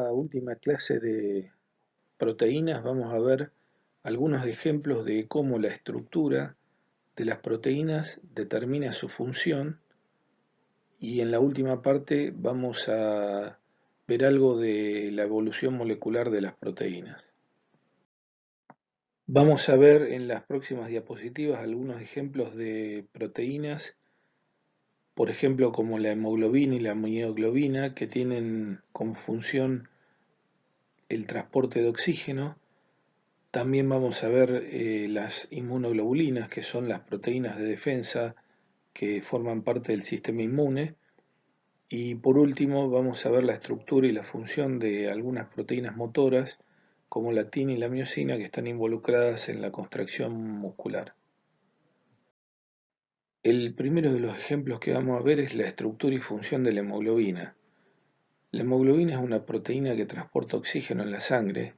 La última clase de proteínas vamos a ver algunos ejemplos de cómo la estructura de las proteínas determina su función y en la última parte vamos a ver algo de la evolución molecular de las proteínas. Vamos a ver en las próximas diapositivas algunos ejemplos de proteínas, por ejemplo como la hemoglobina y la mioglobina, que tienen como función el transporte de oxígeno. También vamos a ver las inmunoglobulinas, que son las proteínas de defensa que forman parte del sistema inmune. Y por último vamos a ver la estructura y la función de algunas proteínas motoras, como la actina y la miosina, que están involucradas en la contracción muscular. El primero de los ejemplos que vamos a ver es la estructura y función de la hemoglobina. La hemoglobina es una proteína que transporta oxígeno en la sangre.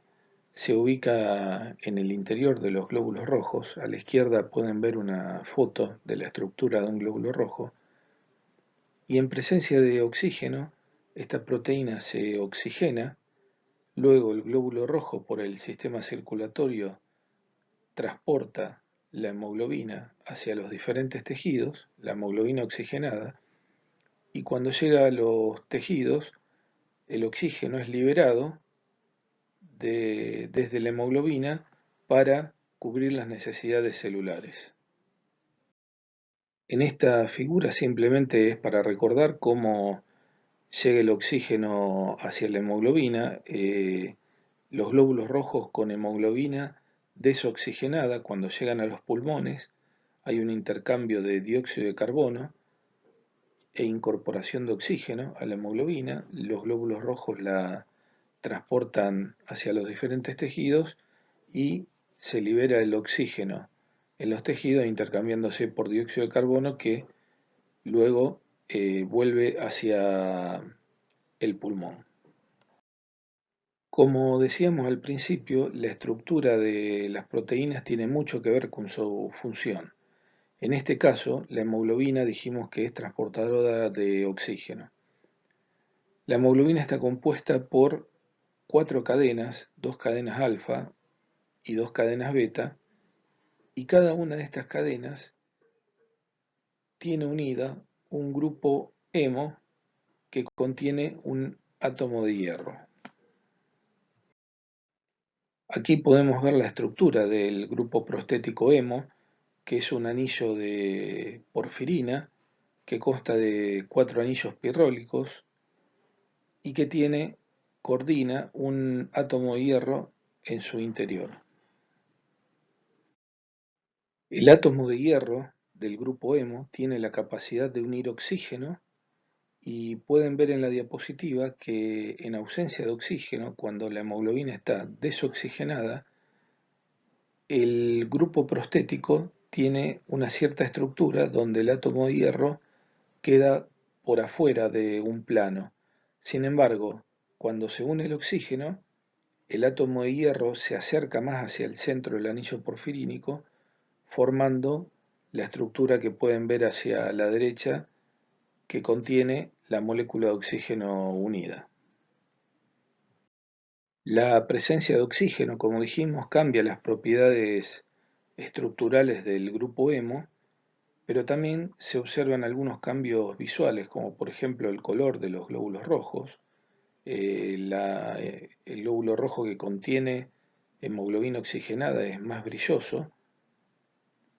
Se ubica en el interior de los glóbulos rojos. A la izquierda pueden ver una foto de la estructura de un glóbulo rojo. Y en presencia de oxígeno, esta proteína se oxigena. Luego el glóbulo rojo, por el sistema circulatorio, transporta la hemoglobina hacia los diferentes tejidos, la hemoglobina oxigenada, y cuando llega a los tejidos, el oxígeno es liberado desde la hemoglobina para cubrir las necesidades celulares. En esta figura simplemente es para recordar cómo llega el oxígeno hacia la hemoglobina. Los glóbulos rojos con hemoglobina desoxigenada, cuando llegan a los pulmones, hay un intercambio de dióxido de carbono e incorporación de oxígeno a la hemoglobina. Los glóbulos rojos la transportan hacia los diferentes tejidos y se libera el oxígeno en los tejidos intercambiándose por dióxido de carbono que luego vuelve hacia el pulmón. Como decíamos al principio, la estructura de las proteínas tiene mucho que ver con su función. En este caso, la hemoglobina dijimos que es transportadora de oxígeno. La hemoglobina está compuesta por 4 cadenas, 2 cadenas alfa y 2 cadenas beta, y cada una de estas cadenas tiene unida un grupo hemo que contiene un átomo de hierro. Aquí podemos ver la estructura del grupo prostético hemo, que es un anillo de porfirina que consta de 4 anillos pirrólicos y que coordina un átomo de hierro en su interior. El átomo de hierro del grupo hemo tiene la capacidad de unir oxígeno y pueden ver en la diapositiva que en ausencia de oxígeno, cuando la hemoglobina está desoxigenada, el grupo prostético tiene una cierta estructura donde el átomo de hierro queda por afuera de un plano. Sin embargo, cuando se une el oxígeno, el átomo de hierro se acerca más hacia el centro del anillo porfirínico, formando la estructura que pueden ver hacia la derecha, que contiene la molécula de oxígeno unida. La presencia de oxígeno, como dijimos, cambia las propiedades estructurales del grupo hemo, pero también se observan algunos cambios visuales, como por ejemplo el color de los glóbulos rojos. El glóbulo rojo que contiene hemoglobina oxigenada es más brilloso,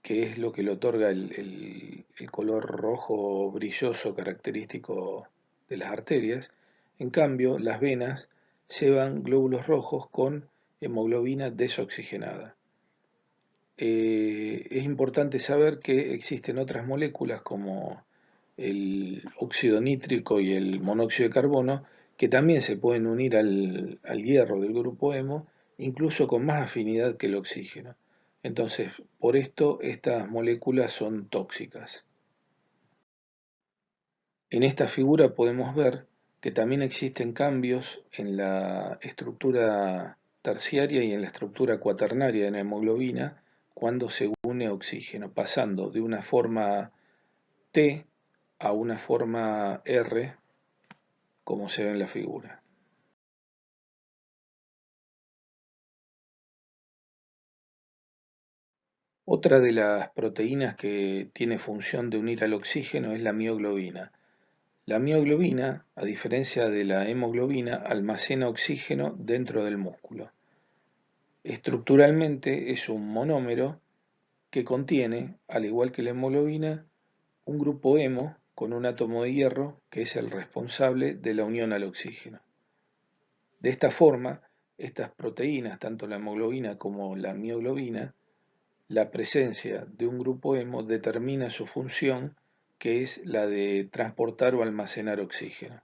que es lo que le otorga el color rojo brilloso característico de las arterias. En cambio, las venas llevan glóbulos rojos con hemoglobina desoxigenada. Es importante saber que existen otras moléculas como el óxido nítrico y el monóxido de carbono que también se pueden unir al hierro del grupo hemo, incluso con más afinidad que el oxígeno. Entonces, por esto estas moléculas son tóxicas. En esta figura podemos ver que también existen cambios en la estructura terciaria y en la estructura cuaternaria de la hemoglobina cuando se une oxígeno, pasando de una forma T a una forma R, como se ve en la figura. Otra de las proteínas que tiene función de unir al oxígeno es la mioglobina. La mioglobina, a diferencia de la hemoglobina, almacena oxígeno dentro del músculo. Estructuralmente es un monómero que contiene, al igual que la hemoglobina, un grupo hemo con un átomo de hierro que es el responsable de la unión al oxígeno. De esta forma, estas proteínas, tanto la hemoglobina como la mioglobina, la presencia de un grupo hemo determina su función, que es la de transportar o almacenar oxígeno.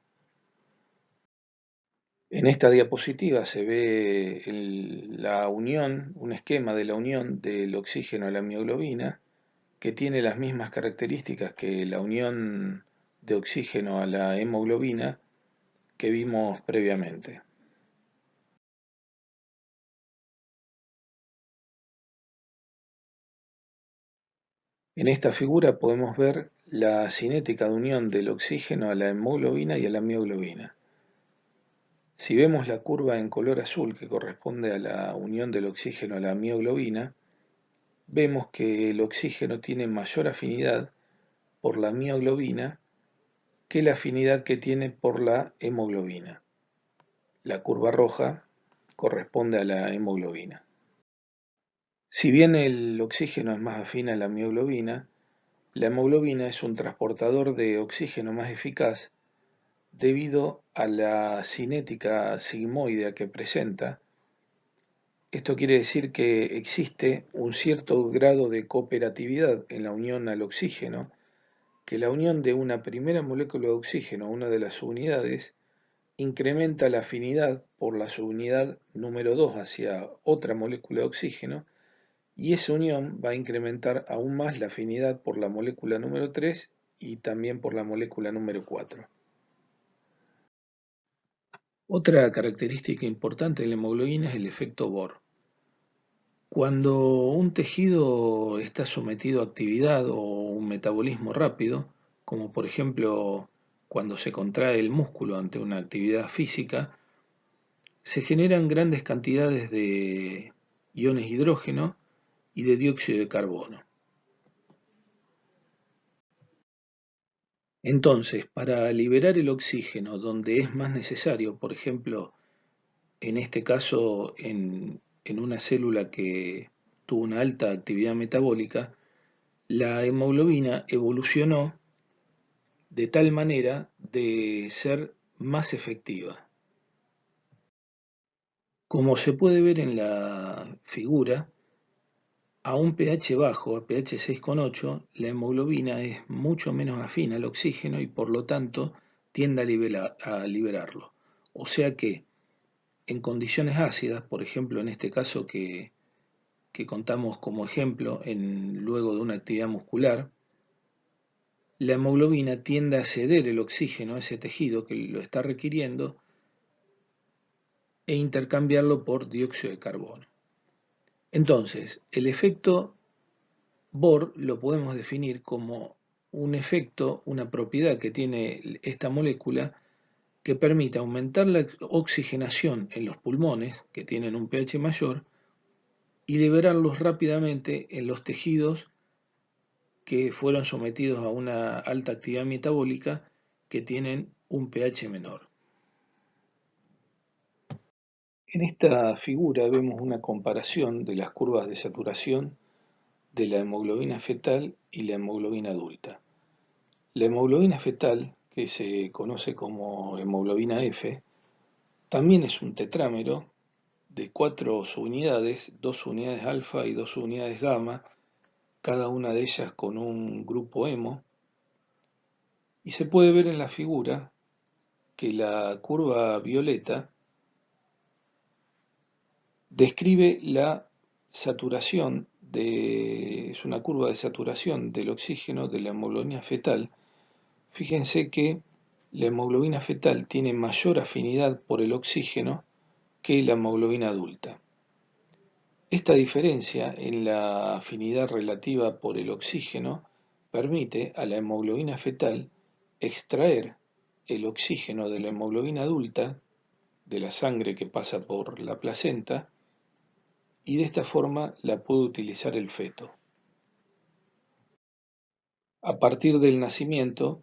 En esta diapositiva se ve la unión, un esquema de la unión del oxígeno a la mioglobina, que tiene las mismas características que la unión de oxígeno a la hemoglobina que vimos previamente. En esta figura podemos ver la cinética de unión del oxígeno a la hemoglobina y a la mioglobina. Si vemos la curva en color azul que corresponde a la unión del oxígeno a la mioglobina, vemos que el oxígeno tiene mayor afinidad por la mioglobina que la afinidad que tiene por la hemoglobina. La curva roja corresponde a la hemoglobina. Si bien el oxígeno es más afín a la hemoglobina es un transportador de oxígeno más eficaz debido a la cinética sigmoidea que presenta. Esto quiere decir que existe un cierto grado de cooperatividad en la unión al oxígeno, que la unión de una primera molécula de oxígeno a una de las subunidades incrementa la afinidad por la subunidad número 2 hacia otra molécula de oxígeno, y esa unión va a incrementar aún más la afinidad por la molécula número 3 y también por la molécula número 4. Otra característica importante de la hemoglobina es el efecto Bohr. Cuando un tejido está sometido a actividad o un metabolismo rápido, como por ejemplo cuando se contrae el músculo ante una actividad física, se generan grandes cantidades de iones hidrógeno y de dióxido de carbono. Entonces, para liberar el oxígeno donde es más necesario, por ejemplo, en este caso en una célula que tuvo una alta actividad metabólica, la hemoglobina evolucionó de tal manera de ser más efectiva. Como se puede ver en la figura, a un pH bajo, a pH 6,8, la hemoglobina es mucho menos afín al oxígeno y por lo tanto tiende a liberarlo. O sea que en condiciones ácidas, por ejemplo en este caso que contamos como ejemplo luego de una actividad muscular, la hemoglobina tiende a ceder el oxígeno a ese tejido que lo está requiriendo e intercambiarlo por dióxido de carbono. Entonces, el efecto Bohr lo podemos definir como un efecto, una propiedad que tiene esta molécula que permite aumentar la oxigenación en los pulmones, que tienen un pH mayor, y liberarlos rápidamente en los tejidos que fueron sometidos a una alta actividad metabólica que tienen un pH menor. En esta figura vemos una comparación de las curvas de saturación de la hemoglobina fetal y la hemoglobina adulta. La hemoglobina fetal, que se conoce como hemoglobina F, también es un tetrámero de 4 subunidades, 2 unidades alfa y 2 unidades gamma, cada una de ellas con un grupo hemo, y se puede ver en la figura que la curva violeta describe la saturación es una curva de saturación del oxígeno de la hemoglobina fetal. Fíjense que la hemoglobina fetal tiene mayor afinidad por el oxígeno que la hemoglobina adulta. Esta diferencia en la afinidad relativa por el oxígeno permite a la hemoglobina fetal extraer el oxígeno de la hemoglobina adulta, de la sangre que pasa por la placenta, y de esta forma la puede utilizar el feto. A partir del nacimiento,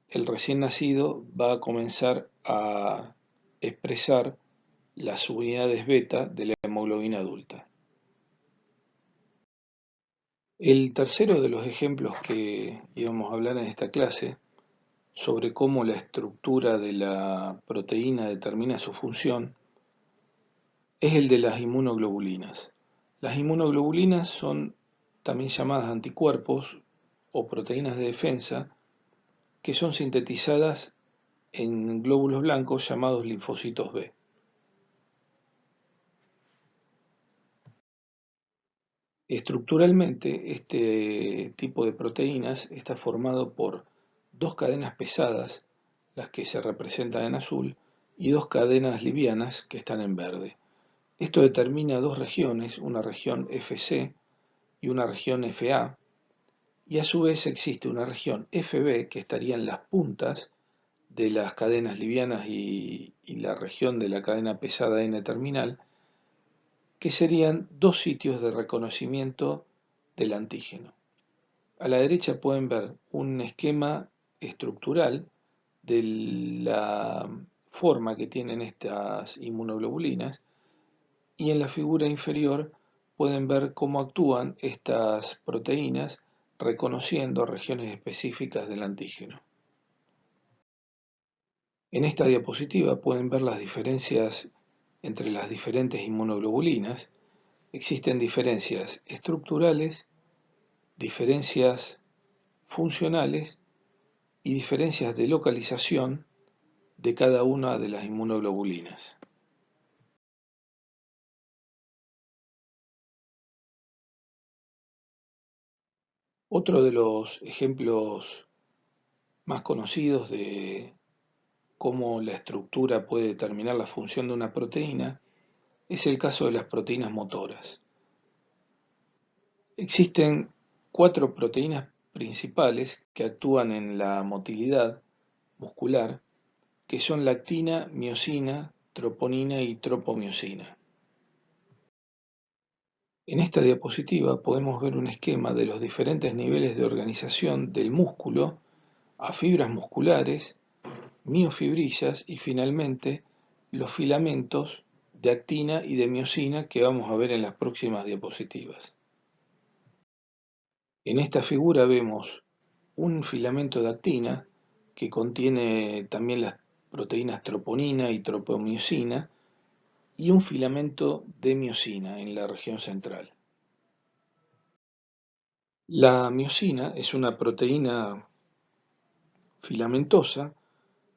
el recién nacido va a comenzar a expresar las unidades beta de la hemoglobina adulta. El tercero de los ejemplos que íbamos a hablar en esta clase sobre cómo la estructura de la proteína determina su función es el de las inmunoglobulinas. Las inmunoglobulinas son también llamadas anticuerpos o proteínas de defensa que son sintetizadas en glóbulos blancos llamados linfocitos B. Estructuralmente, este tipo de proteínas está formado por dos cadenas pesadas, las que se representan en azul, y dos cadenas livianas que están en verde. Esto determina dos regiones, una región FC y una región FA, y a su vez existe una región FB que estaría en las puntas de las cadenas livianas y la región de la cadena pesada N terminal, que serían dos sitios de reconocimiento del antígeno. A la derecha pueden ver un esquema estructural de la forma que tienen estas inmunoglobulinas y en la figura inferior pueden ver cómo actúan estas proteínas reconociendo regiones específicas del antígeno. En esta diapositiva pueden ver las diferencias entre las diferentes inmunoglobulinas. Existen diferencias estructurales, diferencias funcionales y diferencias de localización de cada una de las inmunoglobulinas. Otro de los ejemplos más conocidos de cómo la estructura puede determinar la función de una proteína es el caso de las proteínas motoras. Existen cuatro proteínas principales que actúan en la motilidad muscular, que son la actina, miosina, troponina y tropomiosina. En esta diapositiva podemos ver un esquema de los diferentes niveles de organización del músculo a fibras musculares, miofibrillas y finalmente los filamentos de actina y de miosina que vamos a ver en las próximas diapositivas. En esta figura vemos un filamento de actina que contiene también las proteínas troponina y tropomiosina y un filamento de miosina en la región central. La miosina es una proteína filamentosa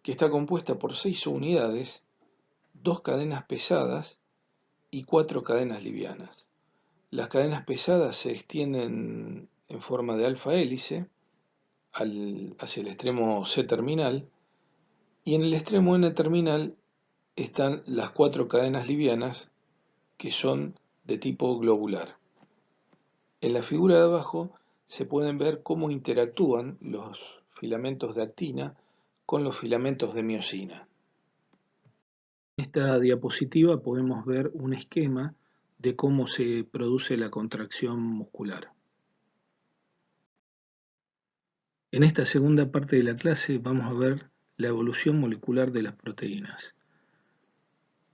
que está compuesta por 6 unidades, 2 cadenas pesadas y 4 cadenas livianas. Las cadenas pesadas se extienden en forma de alfa hélice hacia el extremo C terminal y en el extremo N terminal están las 4 cadenas livianas que son de tipo globular. En la figura de abajo se pueden ver cómo interactúan los filamentos de actina con los filamentos de miosina. En esta diapositiva podemos ver un esquema de cómo se produce la contracción muscular. En esta segunda parte de la clase vamos a ver la evolución molecular de las proteínas.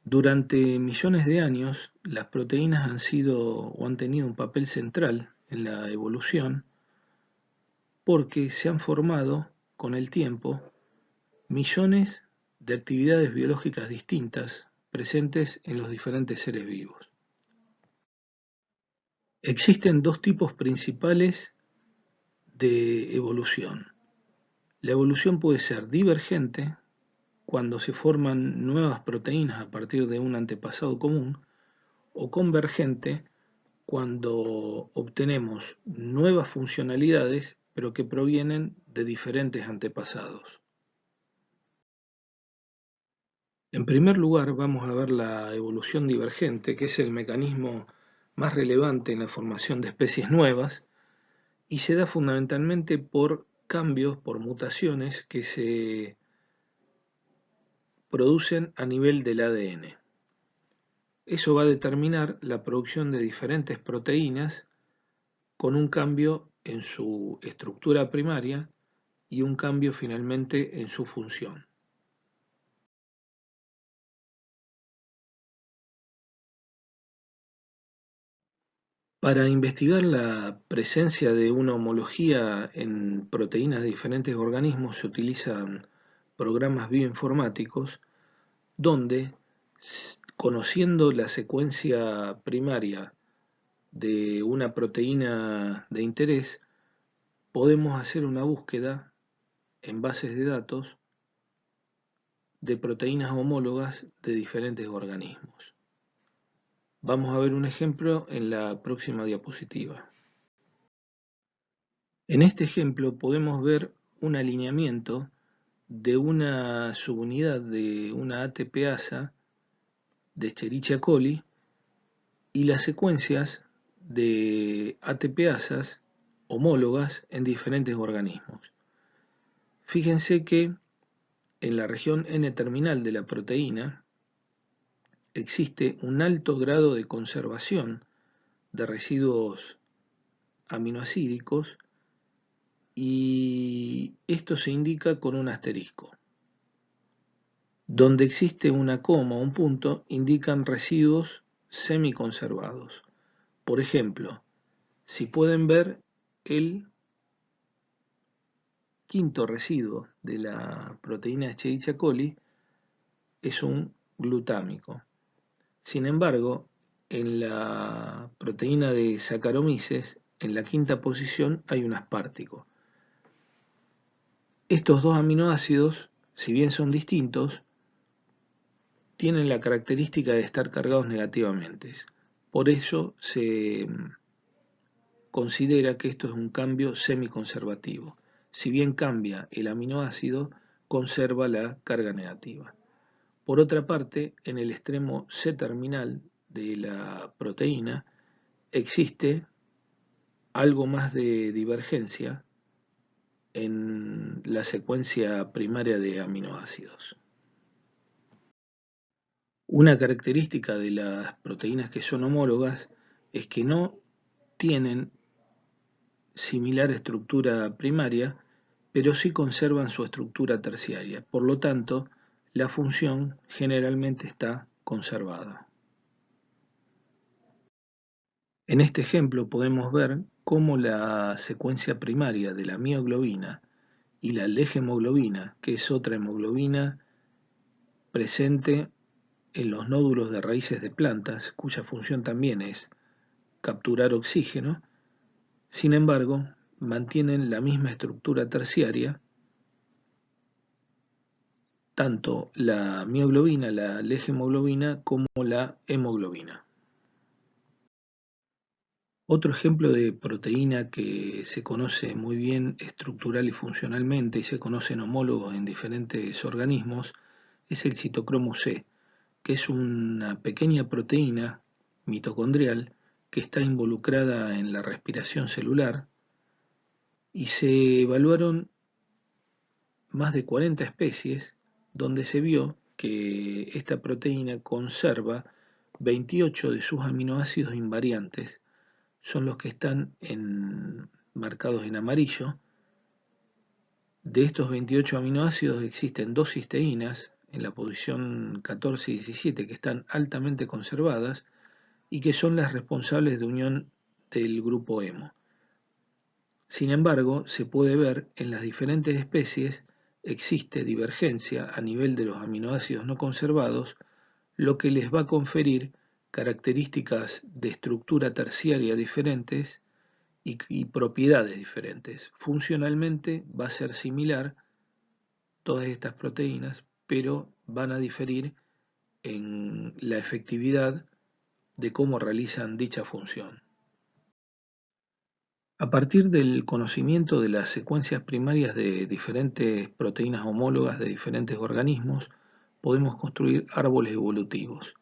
Durante millones de años, las proteínas han sido o han tenido un papel central en la evolución porque se han formado con el tiempo millones de actividades biológicas distintas presentes en los diferentes seres vivos. Existen dos tipos principales de evolución. La evolución puede ser divergente, cuando se forman nuevas proteínas a partir de un antepasado común, o convergente, cuando obtenemos nuevas funcionalidades, pero que provienen de diferentes antepasados. En primer lugar, vamos a ver la evolución divergente, que es el mecanismo más relevante en la formación de especies nuevas, y se da fundamentalmente por cambios, por mutaciones que se producen a nivel del ADN. Eso va a determinar la producción de diferentes proteínas con un cambio en su estructura primaria y un cambio finalmente en su función. Para investigar la presencia de una homología en proteínas de diferentes organismos se utilizan programas bioinformáticos donde, conociendo la secuencia primaria de una proteína de interés, podemos hacer una búsqueda en bases de datos de proteínas homólogas de diferentes organismos. Vamos a ver un ejemplo en la próxima diapositiva. En este ejemplo podemos ver un alineamiento de una subunidad de una ATPasa de Escherichia coli y las secuencias de ATPasas homólogas en diferentes organismos. Fíjense que en la región N-terminal de la proteína existe un alto grado de conservación de residuos aminoácidicos y esto se indica con un asterisco. Donde existe una coma o un punto indican residuos semiconservados. Por ejemplo, si pueden ver el quinto residuo de la proteína Escherichia coli es un glutámico. Sin embargo, en la proteína de Saccharomyces, en la quinta posición hay un aspartico. Estos dos aminoácidos, si bien son distintos, tienen la característica de estar cargados negativamente. Por eso se considera que esto es un cambio semiconservativo. Si bien cambia el aminoácido, conserva la carga negativa. Por otra parte, en el extremo C-terminal de la proteína existe algo más de divergencia en la secuencia primaria de aminoácidos. Una característica de las proteínas que son homólogas es que no tienen similar estructura primaria, pero sí conservan su estructura terciaria. Por lo tanto, la función generalmente está conservada. En este ejemplo podemos ver cómo la secuencia primaria de la mioglobina y la legemoglobina, que es otra hemoglobina presente en los nódulos de raíces de plantas, cuya función también es capturar oxígeno, sin embargo, mantienen la misma estructura terciaria, tanto la mioglobina, la legemoglobina, como la hemoglobina. Otro ejemplo de proteína que se conoce muy bien estructural y funcionalmente y se conocen homólogos en diferentes organismos es el citocromo C, que es una pequeña proteína mitocondrial que está involucrada en la respiración celular y se evaluaron más de 40 especies donde se vio que esta proteína conserva 28 de sus aminoácidos invariantes, son los que están marcados en amarillo. De estos 28 aminoácidos existen dos cisteínas en la posición 14 y 17 que están altamente conservadas y que son las responsables de unión del grupo hemo. Sin embargo, se puede ver en las diferentes especies existe divergencia a nivel de los aminoácidos no conservados, lo que les va a conferir características de estructura terciaria diferentes y propiedades diferentes. Funcionalmente va a ser similar todas estas proteínas, pero van a diferir en la efectividad de cómo realizan dicha función. A partir del conocimiento de las secuencias primarias de diferentes proteínas homólogas de diferentes organismos, podemos construir árboles evolutivos.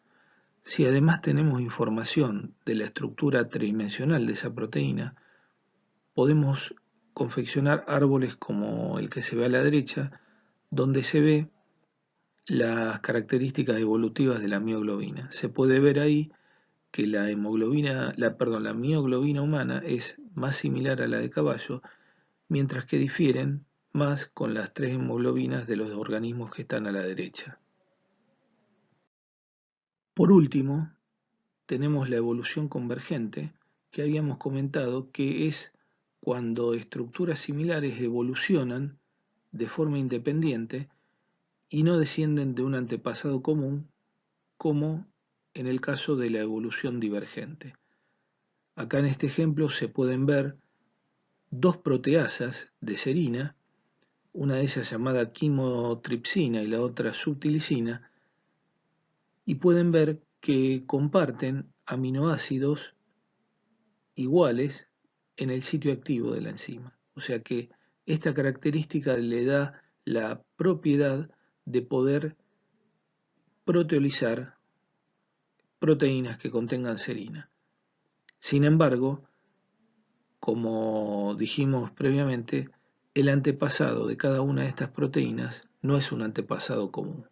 Si además tenemos información de la estructura tridimensional de esa proteína, podemos confeccionar árboles como el que se ve a la derecha, donde se ve las características evolutivas de la mioglobina. Se puede ver ahí que la mioglobina humana es más similar a la de caballo, mientras que difieren más con las 3 hemoglobinas de los organismos que están a la derecha. Por último, tenemos la evolución convergente, que habíamos comentado que es cuando estructuras similares evolucionan de forma independiente y no descienden de un antepasado común, como en el caso de la evolución divergente. Acá en este ejemplo se pueden ver dos proteasas de serina, una de ellas llamada quimotripsina y la otra subtilisina, y pueden ver que comparten aminoácidos iguales en el sitio activo de la enzima. O sea que esta característica le da la propiedad de poder proteolizar proteínas que contengan serina. Sin embargo, como dijimos previamente, el antepasado de cada una de estas proteínas no es un antepasado común.